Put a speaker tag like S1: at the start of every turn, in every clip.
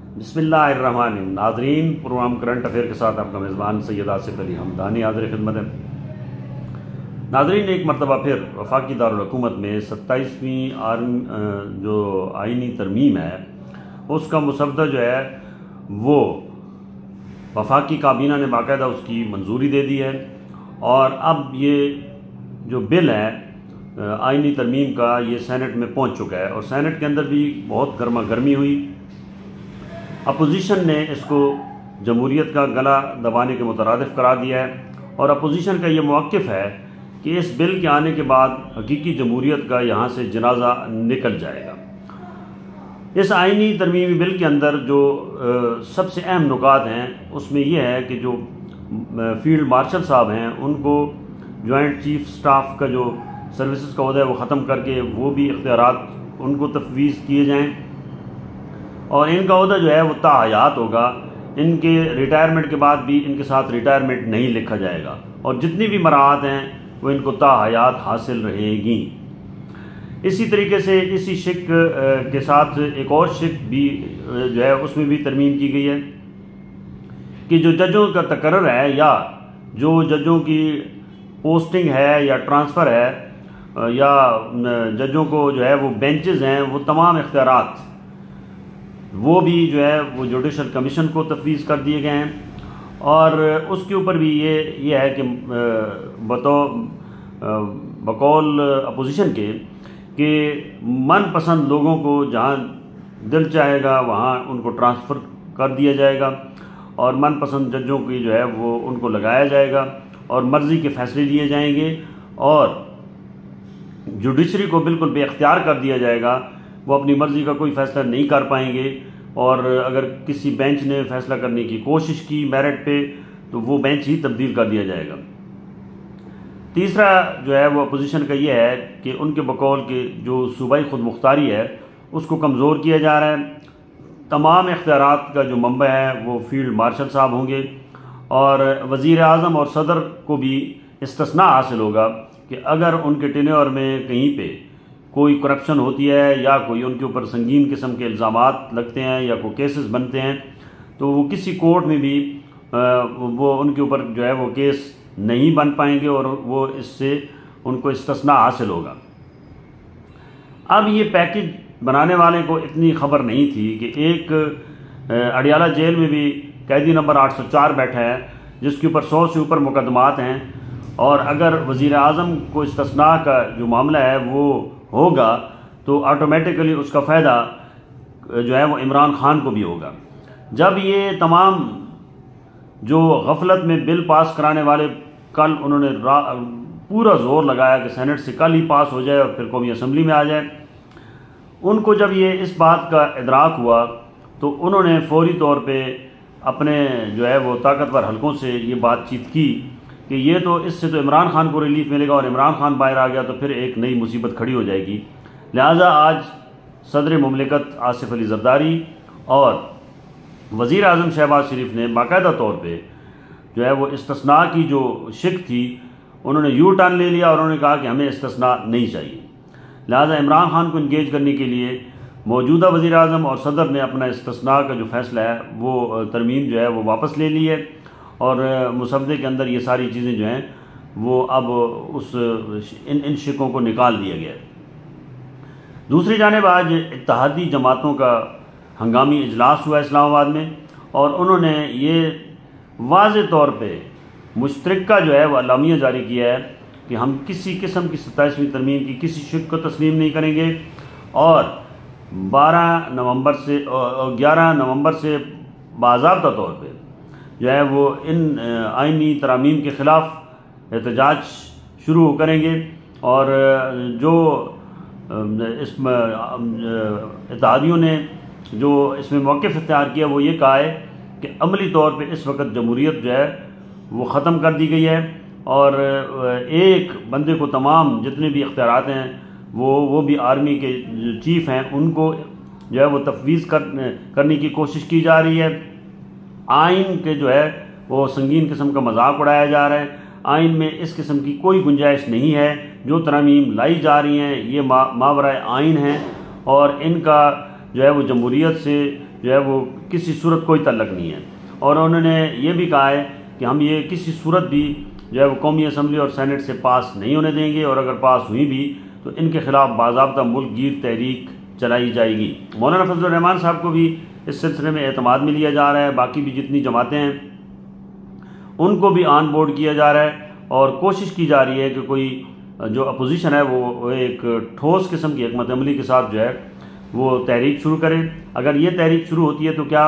S1: बिस्मिल्लाहिर्रहमानिर्रहीम। नाज़रीन, programme current affair के साथ आपका मेज़बान सैयद आसिफ अली हमदानी हाज़िर खिदमत है। नाज़रीन, एक मरतबा फिर वफाकी दारुल हुकूमत में 27वीं जो आइनी तरमीम है उसका मुसवदा जो है वो वफाकी काबीना ने बाकायदा उसकी मंजूरी दे दी है। और अब ये जो बिल है आइनी तरमीम का, ये सेनेट में पहुंच चुका है और सेनेट के अंदर भी बहुत गर्मा गर्मी हुई। अपोजिशन ने इसको जमहूरियत का गला दबाने के मुतरादिफ करार दिया है और अपोजिशन का ये मौक़िफ़ है कि इस बिल के आने के बाद हकीकी जमहूरियत का यहाँ से जनाजा निकल जाएगा। इस आइनी तरमीमी बिल के अंदर जो सबसे अहम नुकात हैं उसमें यह है कि जो फील्ड मार्शल साहब हैं उनको जॉइंट चीफ स्टाफ का जो सर्विसेज का ओहदा है वो ख़त्म करके वो भी इख्तियारात उनको तफवीज़ किए जाएँ और इनका ओहदा जो है वो ताहयात होगा। इनके रिटायरमेंट के बाद भी इनके साथ रिटायरमेंट नहीं लिखा जाएगा और जितनी भी मराहत हैं वो इनको ताहयात हासिल रहेगी। इसी तरीके से इसी शिक के साथ एक और शिक भी जो है उसमें भी तरमीम की गई है कि जो जजों का तकर्रर है या जो जजों की पोस्टिंग है या ट्रांसफ़र है या जजों को जो है वो बेंचेस हैं, वो तमाम इख्तियारात वो भी जो है वो जुडिशल कमीशन को तफवीज़ कर दिए गए हैं। और उसके ऊपर भी ये है कि बकौल अपोजिशन के कि मनपसंद लोगों को जहाँ दिल चाहेगा वहाँ उनको ट्रांसफ़र कर दिया जाएगा और मनपसंद जजों की जो है वो उनको लगाया जाएगा और मर्ज़ी के फ़ैसले लिए जाएंगे और जुडिशरी को बिल्कुल बेख्तियार कर दिया जाएगा। वो अपनी मर्ज़ी का कोई फ़ैसला नहीं कर पाएंगे और अगर किसी बेंच ने फ़ैसला करने की कोशिश की मेरिट पे तो वो बेंच ही तब्दील कर दिया जाएगा। तीसरा जो है वो अपोजिशन का ये है कि उनके बकौल के जो सूबाई खुद मुख्तारी है उसको कमज़ोर किया जा रहा है। तमाम इख्तियारात का जो मंबा है वो फील्ड मार्शल साहब होंगे और वज़ीर आज़म और सदर को भी इस्तिस्ना हासिल होगा कि अगर उनके टेन्योर में कहीं पे कोई करप्शन होती है या कोई उनके ऊपर संगीन किस्म के इल्ज़ामात लगते हैं या कोई केसेस बनते हैं तो वो किसी कोर्ट में भी वो उनके ऊपर जो है वो केस नहीं बन पाएंगे और वो इससे उनको इस्तिस्ना हासिल होगा। अब ये पैकेज बनाने वाले को इतनी खबर नहीं थी कि एक अडियाला जेल में भी कैदी नंबर 804 बैठा है जिसके ऊपर 100 से ऊपर मुकदमात हैं और अगर वज़ीर आज़म को इस्तिस्ना का जो मामला है वो होगा तो ऑटोमेटिकली उसका फ़ायदा जो है वो इमरान खान को भी होगा। जब ये तमाम जो गफलत में बिल पास कराने वाले कल उन्होंने पूरा जोर लगाया कि सेनेट से कल ही पास हो जाए और फिर कौमी असम्बली में आ जाए, उनको जब ये इस बात का इदराक हुआ तो उन्होंने फौरी तौर पे अपने जो है वो ताकतवर हलकों से ये बातचीत की कि ये तो इससे तो इमरान खान को रिलीफ मिलेगा और इमरान खान बाहर आ गया तो फिर एक नई मुसीबत खड़ी हो जाएगी। लिहाजा आज सदर मुमलिकत आसिफ अली ज़रदारी और वज़ीर आज़म शहबाज शरीफ ने बाकायदा तौर पे जो है वो इस्तिस्ना की जो शिक थी उन्होंने यू टर्न ले लिया और उन्होंने कहा कि हमें इस्तिस्ना नहीं चाहिए। लिहाजा इमरान खान को इंगेज करने के लिए मौजूदा वज़ीर आज़म और सदर ने अपना इस्तिस्ना का जो फ़ैसला है वो तरमीम जो है वो वापस ले ली है और मुसवदे के अंदर ये सारी चीज़ें जो हैं वो अब इन शिकों को निकाल दिया गया है। दूसरी जानिब आज इत्तेहादी जमातों का हंगामी इजलास हुआ इस्लामाबाद में और उन्होंने ये वाज़े तौर पे मुश्तरका जो है वह अलामिया जारी किया है कि हम किसी किस्म की 27वीं तरमीम की किसी शिक को तस्लीम नहीं करेंगे और 11 नवंबर से बाज़ाब्ता तौर पे जो है वो इन आइनी तरामीम के ख़िलाफ़ एहतजाज शुरू करेंगे और जो इस इत्तेहादियों ने जो इसमें मौक़िफ़ इख्तियार किया वो ये कहा है कि अमली तौर पे इस वक्त जमहूरियत जो है वो ख़त्म कर दी गई है और एक बंदे को तमाम जितने भी इख्तियारात हैं वो भी आर्मी के जो चीफ़ हैं उनको जो है वो तफवीज़ करने की कोशिश की जा रही है। आइन के जो है वो संगीन किस्म का मजाक उड़ाया जा रहा है। आइन में इस किस्म की कोई गुंजाइश नहीं है। जो तरमीम लाई जा रही हैं ये मावराए आइन हैं और इनका जो है वो जमहूरियत से जो है वो किसी सूरत कोई तल्लक नहीं है। और उन्होंने ये भी कहा है कि हम ये किसी सूरत भी जो है वो कौमी असम्बली और सेनेट से पास नहीं होने देंगे, और अगर पास हुई भी तो इनके खिलाफ बाज़ाब्ता मुल्क गिर तहरीक चलाई जाएगी। मौलाना फजलुर रहमान साहब को भी इस सिलसिले में एतमाद में लिया जा रहा है। बाकी भी जितनी जमातें हैं उनको भी ऑन बोर्ड किया जा रहा है, और कोशिश की जा रही है कि कोई जो अपोजिशन है वो एक ठोस किस्म की हिकमत अमली के साथ जो है वो तहरीक शुरू करे। अगर ये तहरीक शुरू होती है तो क्या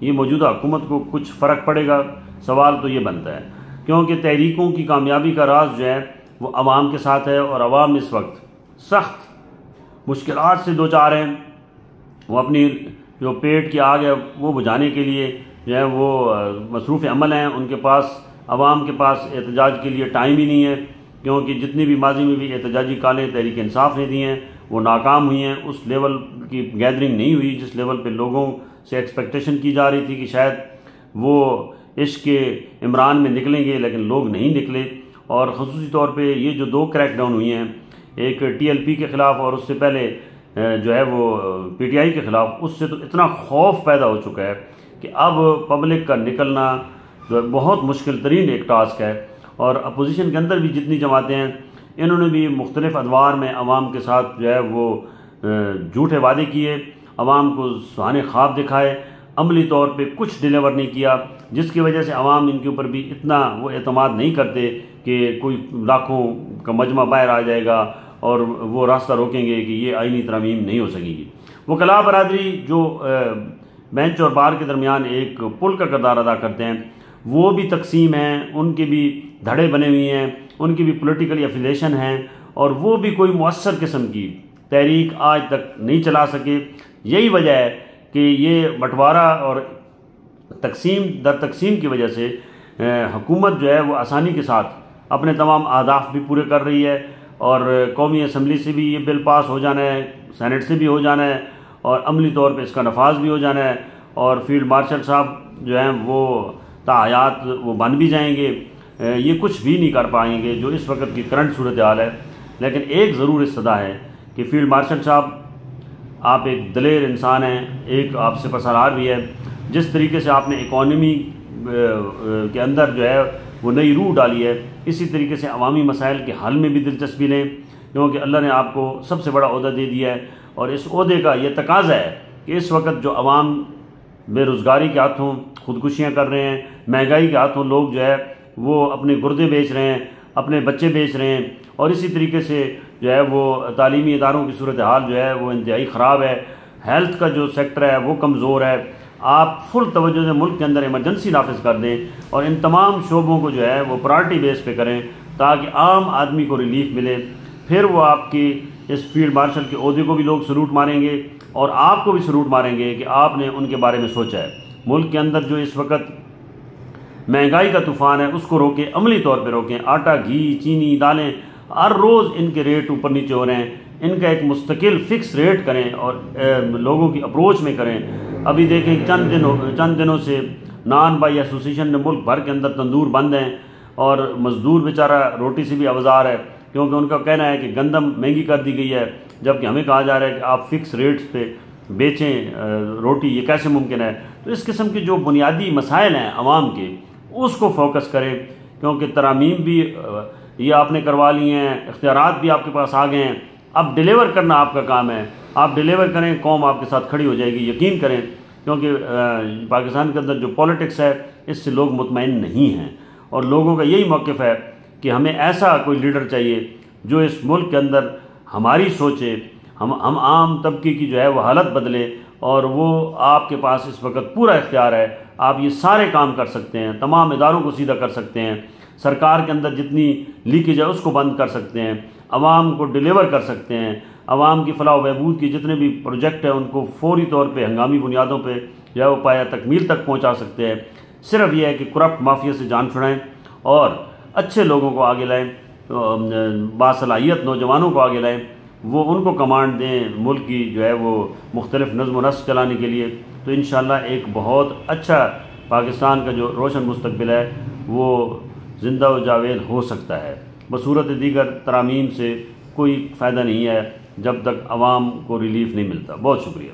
S1: ये मौजूदा हुकूमत को कुछ फ़र्क पड़ेगा? सवाल तो ये बनता है, क्योंकि तहरीकों की कामयाबी का राज जो है वो अवाम के साथ है, और अवाम इस वक्त सख्त मुश्किलात से दो चार हैं। वो अपनी जो पेट की आग है वो बुझाने के लिए जो है वो मसरूफ़ अमल हैं। उनके पास, अवाम के पास एहतजाज के लिए टाइम ही नहीं है, क्योंकि जितनी भी माजी में भी एहतजाजी कालें तहरीक इंसाफ ने दी हैं वो नाकाम हुई हैं। उस लेवल की गैदरिंग नहीं हुई जिस लेवल पे लोगों से एक्सपेक्टेशन की जा रही थी कि शायद वो इश्क इमरान में निकलेंगे, लेकिन लोग नहीं निकले। और ख़ुसूसी तौर पे ये जो 2 क्रैकडाउन हुई हैं, एक TLP के ख़िलाफ़ और उससे पहले जो है वो PTI के ख़िलाफ़, उससे तो इतना खौफ पैदा हो चुका है कि अब पब्लिक का निकलना जो है बहुत मुश्किल तरीन एक टास्क है। और अपोजिशन के अंदर भी जितनी जमातें हैं इन्होंने भी मुख्तलिफ अदवार में अवाम के साथ जो है वो झूठे वादे किए, अवाम को सुहाने ख्वाब दिखाए, अमली तौर पे कुछ डिलीवर नहीं किया, जिसकी वजह से अवाम इनके ऊपर भी इतना वो एतमाद नहीं करते कि कोई लाखों का मजमा बाहर आ जाएगा और वो रास्ता रोकेंगे कि ये आईनी तरमीम नहीं हो सकेगी। वकला बरादरी जो बेंच और बार के दरमियान एक पुल का किरदार अदा करते हैं, वो भी तकसीम हैं, उनके भी धड़े बने हुए हैं, उनकी भी पॉलिटिकली एफिलिएशन हैं, और वो भी कोई मुअस्सर किस्म की तहरीक आज तक नहीं चला सके। यही वजह है कि ये बंटवारा और तकसीम दर तकसीम की वजह से हुकूमत जो है वो आसानी के साथ अपने तमाम अहदाफ भी पूरे कर रही है, और कौमी असम्बली से भी ये बिल पास हो जाना है, सेनेट से भी हो जाना है, और अमली तौर पे इसका नफाज भी हो जाना है, और फील्ड मार्शल साहब जो हैं वो तायात वो बन भी जाएंगे। ये कुछ भी नहीं कर पाएंगे जो इस वक्त की करंट सूरत हाल है। लेकिन एक ज़रूर इस्तदा है कि फील्ड मार्शल साहब, आप एक दलेर इंसान हैं, एक आप सिपहसालार भी है। जिस तरीके से आपने इकॉनमी के अंदर जो है वो नई रूह डाली है, इसी तरीके से अवामी मसाइल के हल में भी दिलचस्पी लें, क्योंकि अल्लाह ने आपको सबसे बड़ा ओहदा दे दिया है, और इस ओहदे का ये तकाजा है कि इस वक्त जो अवाम बेरोज़गारी के हाथों ख़ुदकुशियाँ कर रहे हैं, महंगाई के हाथों लोग जो है वो अपने गुर्दे बेच रहे हैं, अपने बच्चे बेच रहे हैं, और इसी तरीके से जो है वो तालीमी इदारों की सूरत हाल जो है वो इंतहाई ख़राब है। हेल्थ का जो सेक्टर है वो कमज़ोर है। आप फुल तवज्जो से मुल्क के अंदर इमरजेंसी नाफिज कर दें, और इन तमाम शोबों को जो है वो प्रायोरिटी बेस पे करें, ताकि आम आदमी को रिलीफ मिले। फिर वो आपकी इस फील्ड मार्शल के ओहदे को भी लोग सलूट मारेंगे, और आपको भी सलूट मारेंगे कि आपने उनके बारे में सोचा है। मुल्क के अंदर जो इस वक्त महंगाई का तूफ़ान है उसको रोकें, अमली तौर पर रोकें। आटा, घी, चीनी, दालें, हर रोज़ इनके रेट ऊपर नीचे हो रहे हैं। इनका एक मुस्तकिल फ़िक्स रेट करें और लोगों की अप्रोच में करें। अभी देखें चंद दिनों से नान बाई एसोसिएशन ने मुल्क भर के अंदर तंदूर बंद हैं, और मज़दूर बेचारा रोटी से भी आवाज़ार है, क्योंकि उनका कहना है कि गंदम महंगी कर दी गई है, जबकि हमें कहा जा रहा है कि आप फ़िक्स रेट्स पे बेचें रोटी। ये कैसे मुमकिन है? तो इस किस्म के जो बुनियादी मसाइल हैं आवाम के, उसको फोकस करें, क्योंकि तरामीम भी ये आपने करवा ली हैं, इख्तियारात भी आपके पास आ गए हैं। अब डिलीवर करना आपका काम है, आप डिलीवर करें, कौम आपके साथ खड़ी हो जाएगी, यकीन करें। क्योंकि पाकिस्तान के अंदर जो पॉलिटिक्स है इससे लोग मुतमईन नहीं हैं, और लोगों का यही मौक़िफ़ है कि हमें ऐसा कोई लीडर चाहिए जो इस मुल्क के अंदर हमारी सोचे, हम आम तबके की जो है वो हालत बदले। और वो आपके पास इस वक्त पूरा इख्तियार है, आप ये सारे काम कर सकते हैं, तमाम इदारों को सीधा कर सकते हैं, सरकार के अंदर जितनी लीकेज है उसको बंद कर सकते हैं, आवाम को डिलीवर कर सकते हैं, आवाम की फलाह बहबूद के जितने भी प्रोजेक्ट हैं उनको फौरी तौर पे हंगामी बुनियादों पे जो है वो पाया तकमील तक पहुंचा सकते हैं। सिर्फ यह है कि करप्ट माफिया से जान छुड़ाएं और अच्छे लोगों को आगे लाएं, बासलाहियत नौजवानों को आगे लाएं, वो उनको कमांड दें मुल्क की जो है वो मुख्तलिफ नज़्म व नस्क चलाने के लिए। तो इंशाअल्लाह एक बहुत अच्छा पाकिस्तान का जो रोशन मुस्तकबिल है वो ज़िंदा व जावेद हो सकता है। बसूरत दीगर तरामीम से कोई फ़ायदा नहीं है जब तक आवाम को रिलीफ नहीं मिलता। बहुत शुक्रिया।